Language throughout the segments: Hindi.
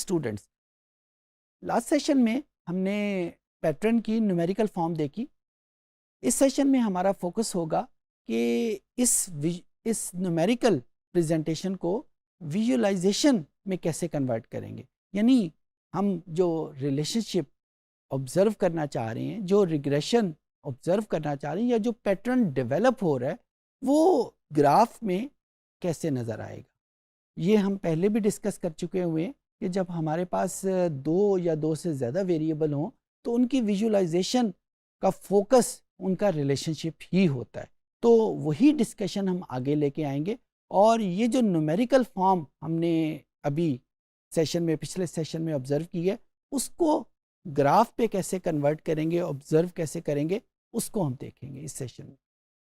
स्टूडेंट्स, लास्ट सेशन में हमने पैटर्न की न्यूमेरिकल फॉर्म देखी। इस सेशन में हमारा फोकस होगा कि इस न्यूमेरिकल प्रेजेंटेशन को विजुअलाइजेशन में कैसे कन्वर्ट करेंगे। यानी हम जो रिलेशनशिप ऑब्जर्व करना चाह रहे हैं, जो रिग्रेशन ऑब्जर्व करना चाह रहे हैं, या जो पैटर्न डेवलप हो रहा है वो ग्राफ में कैसे नज़र आएगा। ये हम पहले भी डिस्कस कर चुके हुए हैं कि जब हमारे पास दो या दो से ज़्यादा वेरिएबल हों तो उनकी विजुअलाइजेशन का फोकस उनका रिलेशनशिप ही होता है। तो वही डिस्कशन हम आगे लेके आएंगे। और ये जो न्यूमेरिकल फॉर्म हमने अभी पिछले सेशन में ऑब्जर्व की है, उसको ग्राफ पे कैसे कन्वर्ट करेंगे, ऑब्जर्व कैसे करेंगे, उसको हम देखेंगे इस सेशन में।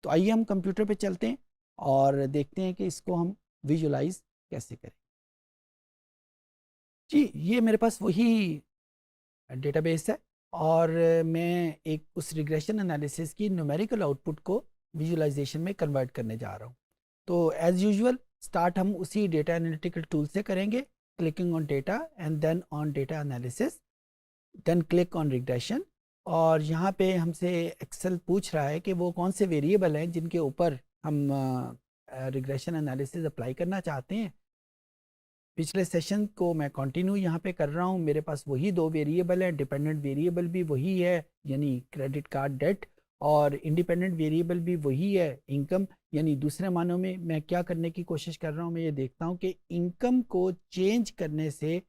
तो आइए हम कंप्यूटर पे चलते हैं और देखते हैं कि इसको हम विजुलाइज कैसे करें। जी, ये मेरे पास वही डेटाबेस है और मैं एक उस रिग्रेशन एनालिसिस की न्यूमेरिकल आउटपुट को विजुलाइजेशन में कन्वर्ट करने जा रहा हूँ। तो एज़ यूजुअल स्टार्ट हम उसी डेटा एनालिटिकल टूल से करेंगे, clicking on data and then on data analysis, then click on regression. और यहाँ पे हमसे एक्सेल पूछ रहा है कि वो कौन से वेरिएबल हैं जिनके ऊपर हम रिग्रेशन एनालिसिस अप्लाई करना चाहते हैं। पिछले सेशन को मैं कंटिन्यू यहाँ पे कर रहा हूँ। मेरे पास वही दो वेरिएबल हैं, डिपेंडेंट वेरिएबल भी वही है यानी क्रेडिट कार्ड डेट, और इंडिपेंडेंट वेरिएबल भी वही है इनकम। यानी दूसरे मानों में मैं क्या करने की कोशिश कर रहा हूँ, मैं ये देखता हूँ कि इनकम को चेंज करने से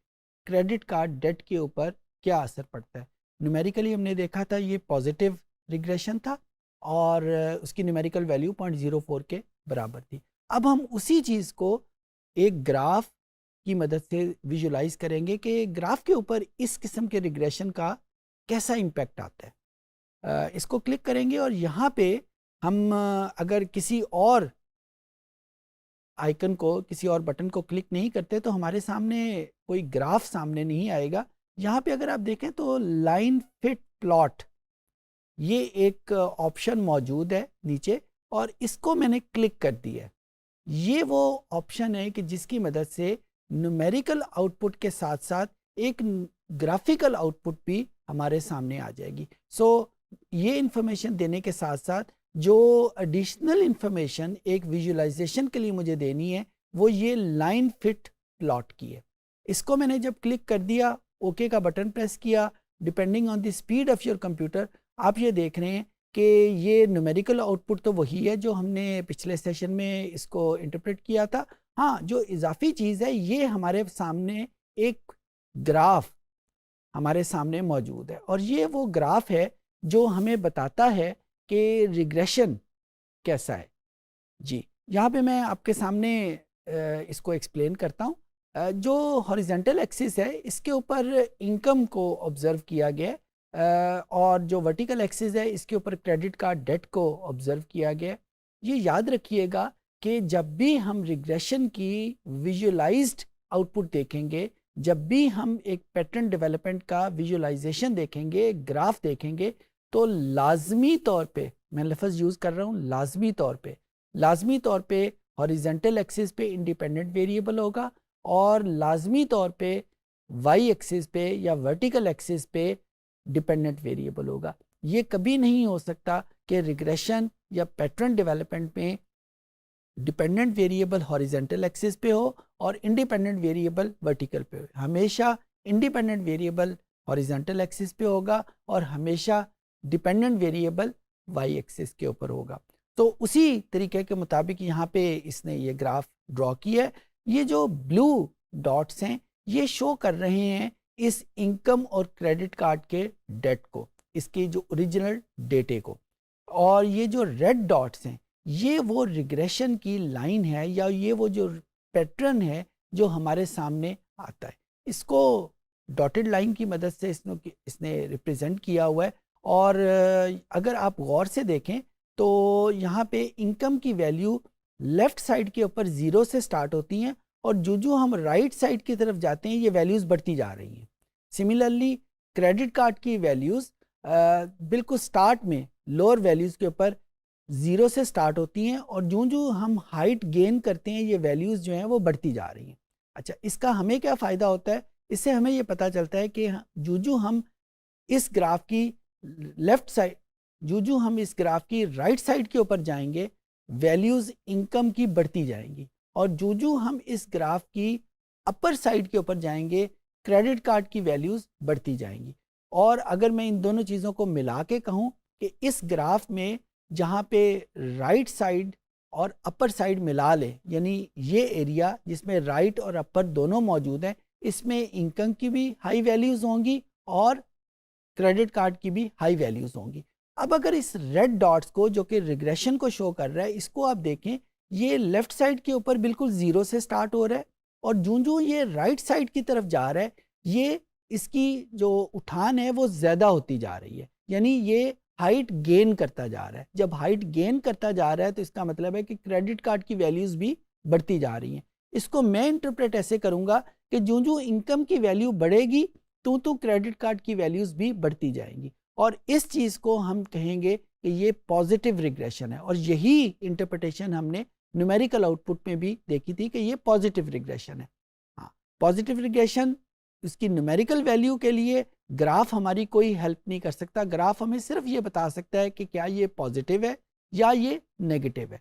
क्रेडिट कार्ड डेट के ऊपर क्या असर पड़ता है। न्यूमेरिकली हमने देखा था ये पॉजिटिव रिग्रेशन था और उसकी न्यूमेरिकल वैल्यू 0.04 के बराबर थी। अब हम उसी चीज़ को एक ग्राफ की मदद से विजुलाइज करेंगे कि ग्राफ के ऊपर इस किस्म के रिग्रेशन का कैसा इम्पैक्ट आता है। इसको क्लिक करेंगे और यहाँ पे हम अगर किसी और आइकन को, किसी और बटन को क्लिक नहीं करते तो हमारे सामने कोई ग्राफ सामने नहीं आएगा। यहाँ पे अगर आप देखें तो लाइन फिट प्लॉट, ये एक ऑप्शन मौजूद है नीचे और इसको मैंने क्लिक कर दिया है। ये वो ऑप्शन है कि जिसकी मदद से न्यूमेरिकल आउटपुट के साथ साथ एक ग्राफिकल आउटपुट भी हमारे सामने आ जाएगी। सो ये इंफॉर्मेशन देने के साथ साथ जो एडिशनल इंफॉर्मेशन एक विजुअलाइजेशन के लिए मुझे देनी है वो ये लाइन फिट प्लॉट की है। इसको मैंने जब क्लिक कर दिया, ओके का बटन प्रेस किया, depending on the speed of your computer आप ये देख रहे हैं कि ये न्यूमेरिकल आउटपुट तो वही है जो हमने पिछले सेशन में इसको इंटरप्रेट किया था। हाँ, जो इजाफी चीज़ है ये हमारे सामने एक ग्राफ हमारे सामने मौजूद है और ये वो ग्राफ है जो हमें बताता है कि रिग्रेशन कैसा है। जी, यहाँ पे मैं आपके सामने इसको एक्सप्लेन करता हूँ। जो हॉरिजेंटल एक्सिस है इसके ऊपर इनकम को ऑब्जर्व किया गया और जो वर्टिकल एक्सिस है इसके ऊपर क्रेडिट कार्ड डेट को ऑब्जर्व किया गया। ये याद रखिएगा कि जब भी हम रिग्रेशन की विजुअलाइज्ड आउटपुट देखेंगे, जब भी हम एक पैटर्न डेवलपमेंट का विजुअलाइजेशन देखेंगे, ग्राफ देखेंगे, तो लाजमी तौर पे, मैं लफ्ज़ यूज़ कर रहा हूँ लाजमी तौर पे हॉरिजेंटल एक्सिस पे इंडिपेंडेंट वेरिएबल होगा और लाजमी तौर पे वाई एक्सिस पे या वर्टिकल एक्सिस पे डिपेंडेंट वेरिएबल होगा। ये कभी नहीं हो सकता कि रिग्रेशन या पैटर्न डेवलपमेंट में डिपेंडेंट वेरिएबल हॉरिजेंटल एक्सिस पे हो और इंडिपेंडेंट वेरिएबल वर्टिकल पे हो। हमेशा इंडिपेंडेंट वेरिएबल हॉरिजेंटल एक्सिस पे होगा और हमेशा डिपेंडेंट वेरिएबल वाई एक्सिस के ऊपर होगा। तो उसी तरीके के मुताबिक यहाँ पे इसने ये ग्राफ ड्रॉ किया है। ये जो ब्लू डॉट्स हैं ये शो कर रहे हैं इस इनकम और क्रेडिट कार्ड के डेट को, इसके जो ओरिजिनल डेटे को, और ये जो रेड डॉट्स हैं ये वो रिग्रेशन की लाइन है या ये वो जो पैटर्न है जो हमारे सामने आता है। इसको डॉटेड लाइन की मदद से इसने रिप्रेजेंट किया हुआ है। और अगर आप गौर से देखें तो यहाँ पे इनकम की वैल्यू लेफ्ट साइड के ऊपर 0 से स्टार्ट होती हैं और जो हम राइट साइड की तरफ जाते हैं ये वैल्यूज़ बढ़ती जा रही हैं। सिमिलरली क्रेडिट कार्ड की वैल्यूज़ बिल्कुल स्टार्ट में लोअर वैल्यूज़ के ऊपर 0 से स्टार्ट होती हैं और जो हम हाइट गेन करते हैं ये वैल्यूज़ जो हैं वो बढ़ती जा रही हैं। अच्छा, इसका हमें क्या फ़ायदा होता है इससे हमें ये पता चलता है कि जो हम इस ग्राफ की लेफ्ट साइड, जो हम इस ग्राफ की राइट साइड के ऊपर जाएंगे, वैल्यूज़ इनकम की बढ़ती जाएंगी, और जो हम इस ग्राफ की अपर साइड के ऊपर जाएंगे, क्रेडिट कार्ड की वैल्यूज़ बढ़ती जाएंगी। और अगर मैं इन दोनों चीज़ों को मिला के कहूँ कि इस ग्राफ में जहाँ पे राइट साइड और अपर साइड मिला ले, यानी ये एरिया जिसमें राइट और अपर दोनों मौजूद हैं, इसमें इनकम की भी हाई वैल्यूज़ होंगी और क्रेडिट कार्ड की भी हाई वैल्यूज़ होंगी। अब अगर इस रेड डॉट्स को, जो कि रिग्रेशन को शो कर रहा है, इसको आप देखें, ये लेफ्ट साइड के ऊपर बिल्कुल ज़ीरो से स्टार्ट हो रहा है, और जो ये राइट साइड की तरफ जा रहा है, ये इसकी जो उठान है वो ज़्यादा होती जा रही है, यानी ये हाइट गेन करता जा रहा है। जब हाइट गेन करता जा रहा है तो इसका मतलब है कि क्रेडिट कार्ड की वैल्यूज़ भी बढ़ती जा रही हैं। इसको मैं इंटरप्रेट ऐसे करूँगा कि जो इनकम की वैल्यू बढ़ेगी तो क्रेडिट कार्ड की वैल्यूज़ भी बढ़ती जाएंगी, और इस चीज़ को हम कहेंगे कि ये पॉजिटिव रिग्रेशन है। और यही इंटरप्रिटेशन हमने न्यूमेरिकल आउटपुट में भी देखी थी कि ये पॉजिटिव रिग्रेशन है। हाँ, पॉजिटिव रिग्रेशन, इसकी न्यूमेरिकल वैल्यू के लिए ग्राफ हमारी कोई हेल्प नहीं कर सकता। ग्राफ हमें सिर्फ ये बता सकता है कि क्या ये पॉजिटिव है या ये नेगेटिव है।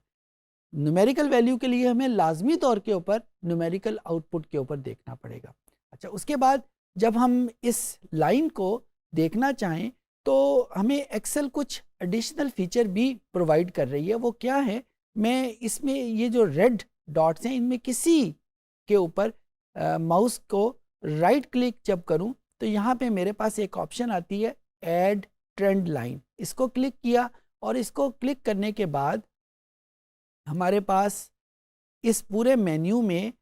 न्यूमेरिकल वैल्यू के लिए हमें लाजमी तौर के ऊपर न्यूमेरिकल आउटपुट के ऊपर देखना पड़ेगा। अच्छा, उसके बाद जब हम इस लाइन को देखना चाहें तो हमें एक्सेल कुछ एडिशनल फीचर भी प्रोवाइड कर रही है। वो क्या है, मैं इसमें ये जो रेड डॉट्स हैं, इनमें किसी के ऊपर माउस को राइट क्लिक जब करूं तो यहाँ पे मेरे पास एक ऑप्शन आती है ऐड ट्रेंड लाइन। इसको क्लिक किया, और इसको क्लिक करने के बाद हमारे पास इस पूरे मेन्यू में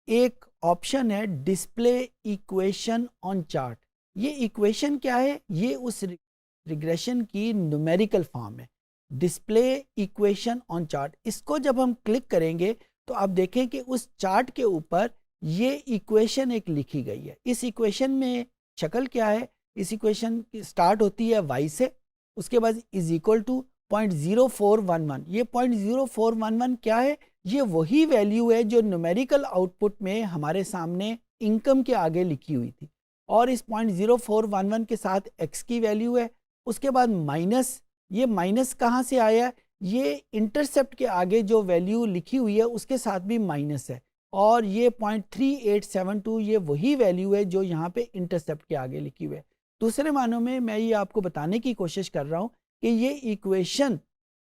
एक ऑप्शन है डिस्प्ले इक्वेशन ऑन चार्ट। ये इक्वेशन क्या है, ये उस रिग्रेशन की न्यूमेरिकल फॉर्म है, डिस्प्ले इक्वेशन ऑन चार्ट। इसको जब हम क्लिक करेंगे तो आप देखें कि उस चार्ट के ऊपर ये इक्वेशन एक लिखी गई है। इस इक्वेशन में शक्ल क्या है, इस इक्वेशन स्टार्ट होती है y से, उसके बाद इज इक्वल टू 0.0411। ये 0.0411 क्या है, ये वही वैल्यू है जो न्यूमेरिकल आउटपुट में हमारे सामने इनकम के आगे लिखी हुई थी, और इस 0.0411 के साथ x की वैल्यू है। उसके बाद माइनस, ये माइनस कहाँ से आया, ये इंटरसेप्ट के आगे जो वैल्यू लिखी हुई है उसके साथ भी माइनस है, और ये 0.3872 ये वही वैल्यू है जो यहाँ पे इंटरसेप्ट के आगे लिखी हुई है। दूसरे मानों में मैं ये आपको बताने की कोशिश कर रहा हूँ कि ये इक्वेशन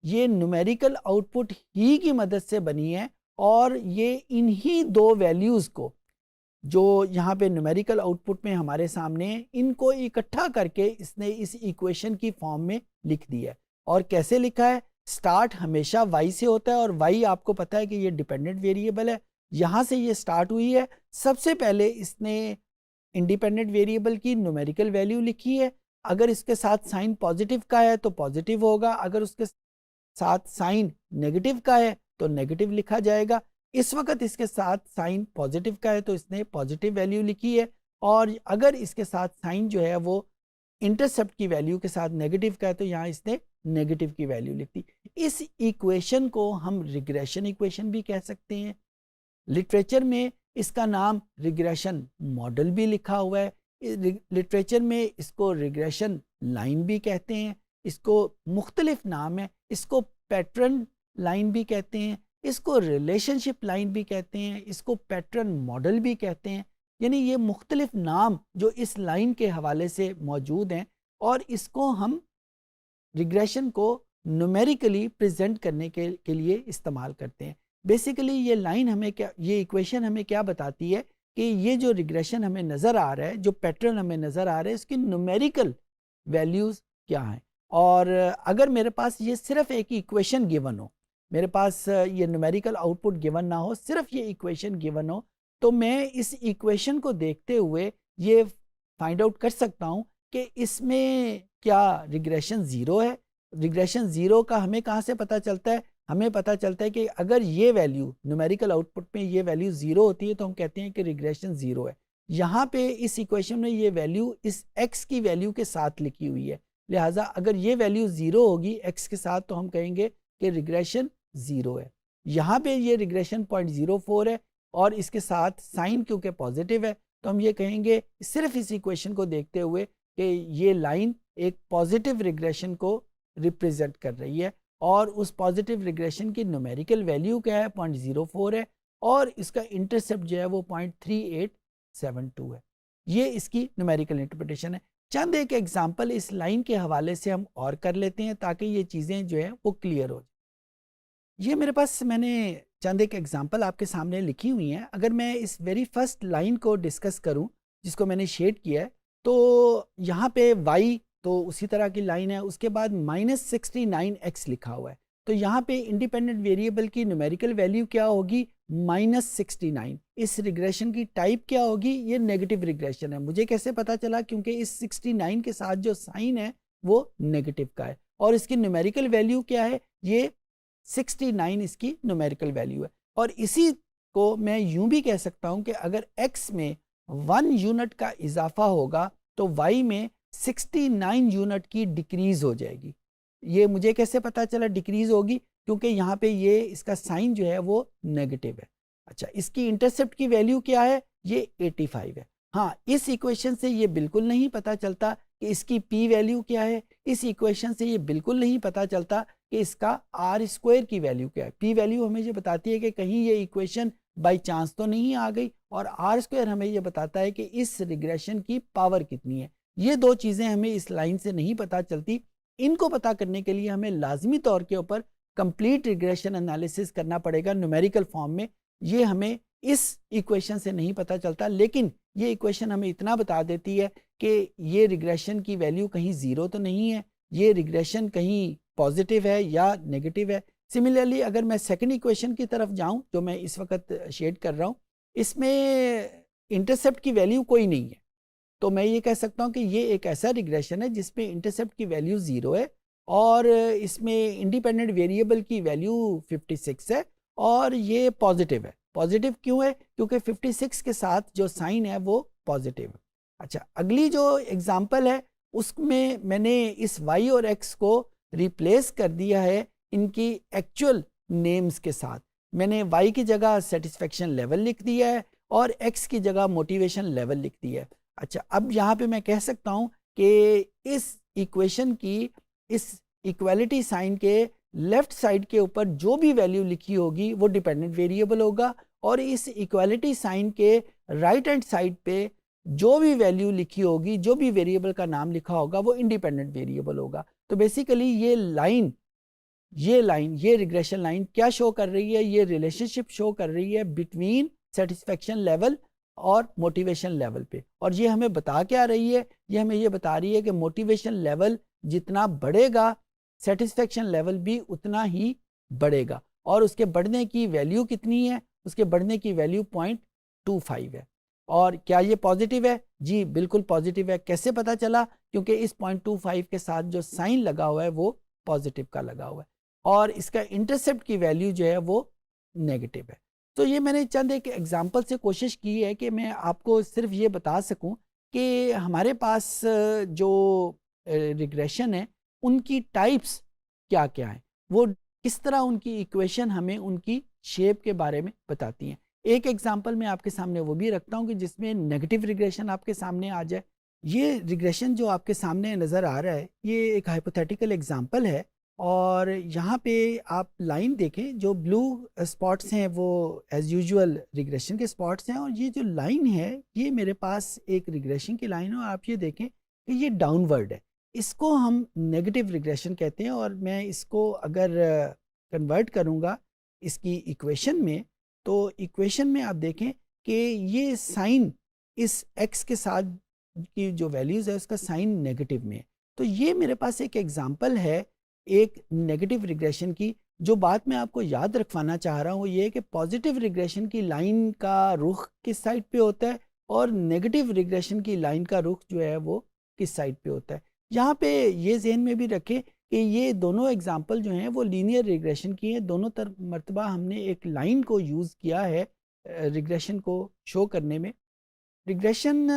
ये न्यूमेरिकल आउटपुट ही की मदद से बनी है, और ये इन्हीं दो वैल्यूज़ को जो यहाँ पे न्यूमेरिकल आउटपुट में हमारे सामने, इनको इकट्ठा करके इसने इस इक्वेशन की फॉर्म में लिख दिया है। और कैसे लिखा है, स्टार्ट हमेशा y से होता है, और y आपको पता है कि ये डिपेंडेंट वेरिएबल है, यहाँ से ये स्टार्ट हुई है। सबसे पहले इसने इंडिपेंडेंट वेरिएबल की न्यूमेरिकल वैल्यू लिखी है, अगर इसके साथ साइन पॉजिटिव का है तो पॉजिटिव होगा, अगर उसके साथ साइन नेगेटिव का है तो नेगेटिव लिखा जाएगा। इस वक्त इसके साथ साइन पॉजिटिव का है तो इसने पॉजिटिव वैल्यू लिखी है, और अगर इसके साथ साइन जो है वो इंटरसेप्ट की वैल्यू के साथ नेगेटिव का है तो यहाँ इसने नेगेटिव की वैल्यू लिखी। इस इक्वेशन को हम रिग्रेशन इक्वेशन भी कह सकते हैं। लिटरेचर में इसका नाम रिग्रेशन मॉडल भी लिखा हुआ है। लिटरेचर में इसको रिग्रेशन लाइन भी कहते हैं, इसको मुख्तलिफ नाम है, इसको पैटर्न लाइन भी कहते हैं, इसको रिलेशनशिप लाइन भी कहते हैं, इसको पैटर्न मॉडल भी कहते हैं। यानी ये मुख्तलिफ नाम जो इस लाइन के हवाले से मौजूद हैं, और इसको हम रिग्रेशन को न्यूमेरिकली प्रेजेंट करने के लिए इस्तेमाल करते हैं। बेसिकली ये लाइन हमें क्या, ये इक्वेशन हमें क्या बताती है कि ये जो रिग्रेशन हमें नज़र आ रहा है, जो पैटर्न हमें नज़र आ रहा है, इसकी न्यूमेरिकल वैल्यूज़ क्या हैं। और अगर मेरे पास ये सिर्फ एक इक्वेशन गिवन हो, मेरे पास ये न्यूमेरिकल आउटपुट गिवन ना हो, सिर्फ ये इक्वेशन गिवन हो, तो मैं इस इक्वेशन को देखते हुए ये फाइंड आउट कर सकता हूँ कि इसमें क्या रिग्रेशन ज़ीरो है। रिग्रेशन ज़ीरो का हमें कहाँ से पता चलता है, हमें पता चलता है कि अगर ये वैल्यू न्यूमेरिकल आउटपुट में ये वैल्यू ज़ीरो होती है तो हम कहते हैं कि रिग्रेशन ज़ीरो है। यहाँ पे इस इक्वेशन में ये वैल्यू इस x की वैल्यू के साथ लिखी हुई है, लिहाजा अगर ये वैल्यू ज़ीरो होगी x के साथ तो हम कहेंगे कि रिग्रेशन ज़ीरो है। यहाँ पे ये रिग्रेशन 0.04 है, और इसके साथ साइन क्योंकि पॉजिटिव है तो हम ये कहेंगे सिर्फ इस इक्वेशन को देखते हुए कि ये लाइन एक पॉजिटिव रिग्रेशन को रिप्रेजेंट कर रही है और उस पॉजिटिव रिग्रेशन की न्यूमेरिकल वैल्यू क्या है 0.04 है और इसका इंटरसेप्ट जो है वो 0.3872 है। ये इसकी न्यूमेरिकल इंटरप्रिटेशन है। चंद एक एग्जांपल इस लाइन के हवाले से हम और कर लेते हैं ताकि ये चीज़ें जो है वो क्लियर हो जाए। ये मेरे पास मैंने चंद एक एग्जांपल आपके सामने लिखी हुई हैं। अगर मैं इस वेरी फर्स्ट लाइन को डिस्कस करूं जिसको मैंने शेड किया है, तो यहाँ पे y तो उसी तरह की लाइन है, उसके बाद -69x लिखा हुआ है। तो यहाँ पे इंडिपेंडेंट वेरिएबल की न्यूमेरिकल वैल्यू क्या होगी? -69। इस रिग्रेशन की टाइप क्या होगी? ये नेगेटिव रिग्रेशन है। मुझे कैसे पता चला? क्योंकि इस 69 के साथ जो साइन है वो नेगेटिव का है और इसकी न्यूमेरिकल वैल्यू क्या है? ये 69 इसकी न्यूमेरिकल वैल्यू है। और इसी को मैं यूं भी कह सकता हूं कि अगर x में 1 यूनिट का इजाफा होगा तो y में 69 यूनिट की डिक्रीज हो जाएगी। ये मुझे कैसे पता चला डिक्रीज होगी? क्योंकि यहाँ पे ये इसका साइन जो है वो नेगेटिव है। अच्छा, इसकी इंटरसेप्ट की वैल्यू क्या है? ये 85 है। हाँ, इस इक्वेशन से ये बिल्कुल नहीं पता चलता कि इसकी p वैल्यू क्या है। इस इक्वेशन से ये बिल्कुल नहीं पता चलता कि इसका r स्क्वायर की वैल्यू क्या है। p वैल्यू हमें ये बताती है कि कहीं ये इक्वेशन बाई चांस तो नहीं आ गई, और r स्क्वायर हमें ये बताता है कि इस रिग्रेशन की पावर कितनी है। ये दो चीज़ें हमें इस लाइन से नहीं पता चलती। इनको पता करने के लिए हमें लाजमी तौर के ऊपर कंप्लीट रिग्रेशन एनालिसिस करना पड़ेगा न्यूमेरिकल फॉर्म में। ये हमें इस इक्वेशन से नहीं पता चलता, लेकिन ये इक्वेशन हमें इतना बता देती है कि ये रिग्रेशन की वैल्यू कहीं ज़ीरो तो नहीं है, ये रिग्रेशन कहीं पॉजिटिव है या नेगेटिव है। सिमिलरली अगर मैं सेकंड इक्वेशन की तरफ जाऊं जो मैं इस वक्त शेड कर रहा हूं, इसमें इंटरसेप्ट की वैल्यू कोई नहीं है, तो मैं ये कह सकता हूं कि ये एक ऐसा रिग्रेशन है जिसमें इंटरसेप्ट की वैल्यू 0 है और इसमें इंडिपेंडेंट वेरिएबल की वैल्यू 56 है और ये पॉजिटिव है। पॉजिटिव क्यों है? क्योंकि 56 के साथ जो साइन है वो पॉजिटिव है। अच्छा, अगली जो एग्जांपल है उसमें मैंने इस y और x को रिप्लेस कर दिया है इनकी एक्चुअल नेम्स के साथ। मैंने y की जगह सेटिस्फेक्शन लेवल लिख दिया है और x की जगह मोटिवेशन लेवल लिख दिया है। अच्छा, अब यहाँ पे मैं कह सकता हूँ कि इस इक्वेशन की इस इक्वालिटी साइन के लेफ्ट साइड के ऊपर जो भी वैल्यू लिखी होगी वो डिपेंडेंट वेरिएबल होगा और इस इक्वालिटी साइन के राइट हैंड साइड पे जो भी वैल्यू लिखी होगी, जो भी वेरिएबल का नाम लिखा होगा वो इंडिपेंडेंट वेरिएबल होगा। तो बेसिकली ये रिग्रेशन लाइन क्या शो कर रही है? ये रिलेशनशिप शो कर रही है बिटवीन सेटिस्फेक्शन लेवल और मोटिवेशन लेवल पे। और ये हमें बता क्या रही है? ये हमें ये बता रही है कि मोटिवेशन लेवल जितना बढ़ेगा सेटिस्फेक्शन लेवल भी उतना ही बढ़ेगा। और उसके बढ़ने की वैल्यू कितनी है? उसके बढ़ने की वैल्यू 0.25 है। और क्या ये पॉजिटिव है? जी बिल्कुल पॉजिटिव है। कैसे पता चला? क्योंकि इस 0.25 के साथ जो साइन लगा हुआ है वो पॉजिटिव का लगा हुआ है और इसका इंटरसेप्ट की वैल्यू जो है वो नेगेटिव है। तो ये मैंने चंद एक एग्जांपल से कोशिश की है कि मैं आपको सिर्फ ये बता सकूं कि हमारे पास जो रिग्रेशन है उनकी टाइप्स क्या क्या हैं, वो किस तरह उनकी इक्वेशन हमें उनकी शेप के बारे में बताती हैं। एक एग्जांपल मैं आपके सामने वो भी रखता हूँ कि जिसमें नेगेटिव रिग्रेशन आपके सामने आ जाए। ये रिग्रेशन जो आपके सामने नज़र आ रहा है ये एक हाइपोथेटिकल एग्जांपल है और यहाँ पे आप लाइन देखें, जो ब्लू स्पॉट्स हैं वो एज यूजुअल रिग्रेशन के स्पॉट्स हैं और ये जो लाइन है ये मेरे पास एक रिग्रेशन की लाइन है और आप ये देखें कि ये डाउनवर्ड है। इसको हम नेगेटिव रिग्रेशन कहते हैं और मैं इसको अगर कन्वर्ट करूँगा इसकी इक्वेशन में, तो इक्वेशन में आप देखें कि ये साइन इस x के साथ की जो वैल्यूज़ है उसका साइन नेगेटिव में है। तो ये मेरे पास एक एग्जांपल है एक नेगेटिव रिग्रेशन की। जो बात मैं आपको याद रखवाना चाह रहा हूँ वो ये है कि पॉजिटिव रिग्रेशन की लाइन का रुख किस साइड पे होता है और नेगेटिव रिग्रेशन की लाइन का रुख जो है वो किस साइड पे होता है। यहाँ पे ये जहन में भी रखें कि ये दोनों एग्जाम्पल जो हैं वो लीनियर रिग्रेशन की हैं। दोनों तरफ मरतबा हमने एक लाइन को यूज़ किया है रिग्रेशन को शो करने में। रिग्रेशन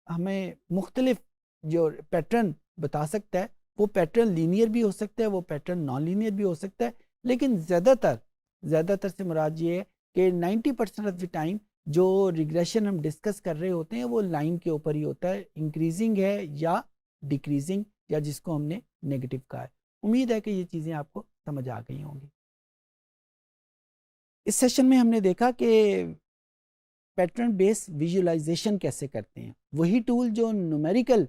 हमें मुख्तलिफ जो पैटर्न बता सकता है, वो पैटर्न लीनियर भी हो सकता है, वो पैटर्न नॉन लीनियर भी हो सकता है, लेकिन ज़्यादातर से मुराद ये है कि 90% ऑफ द टाइम जो रिग्रेशन हम डिस्कस कर रहे होते हैं वो लाइन के ऊपर ही होता है, इंक्रीजिंग है या डिक्रीजिंग, या जिसको हमने नेगेटिव कहा है। उम्मीद है कि ये चीज़ें आपको समझ आ गई होंगी। इस सेशन में हमने देखा कि पैटर्न बेस्ड विजुअलाइजेशन कैसे करते हैं। वही टूल जो न्यूमेरिकल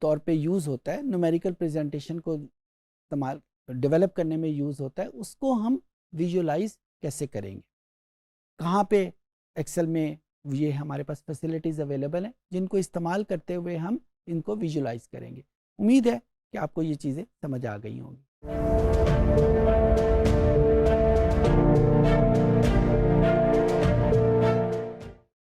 तौर पे यूज़ होता है, न्यूमेरिकल प्रेजेंटेशन को इस्तेमाल डेवलप करने में यूज़ होता है, उसको हम विजुअलाइज कैसे करेंगे, कहाँ पे एक्सेल में ये हमारे पास फैसिलिटीज़ अवेलेबल हैं जिनको इस्तेमाल करते हुए हम इनको विजुअलाइज करेंगे। उम्मीद है कि आपको ये चीज़ें समझ आ गई होंगी।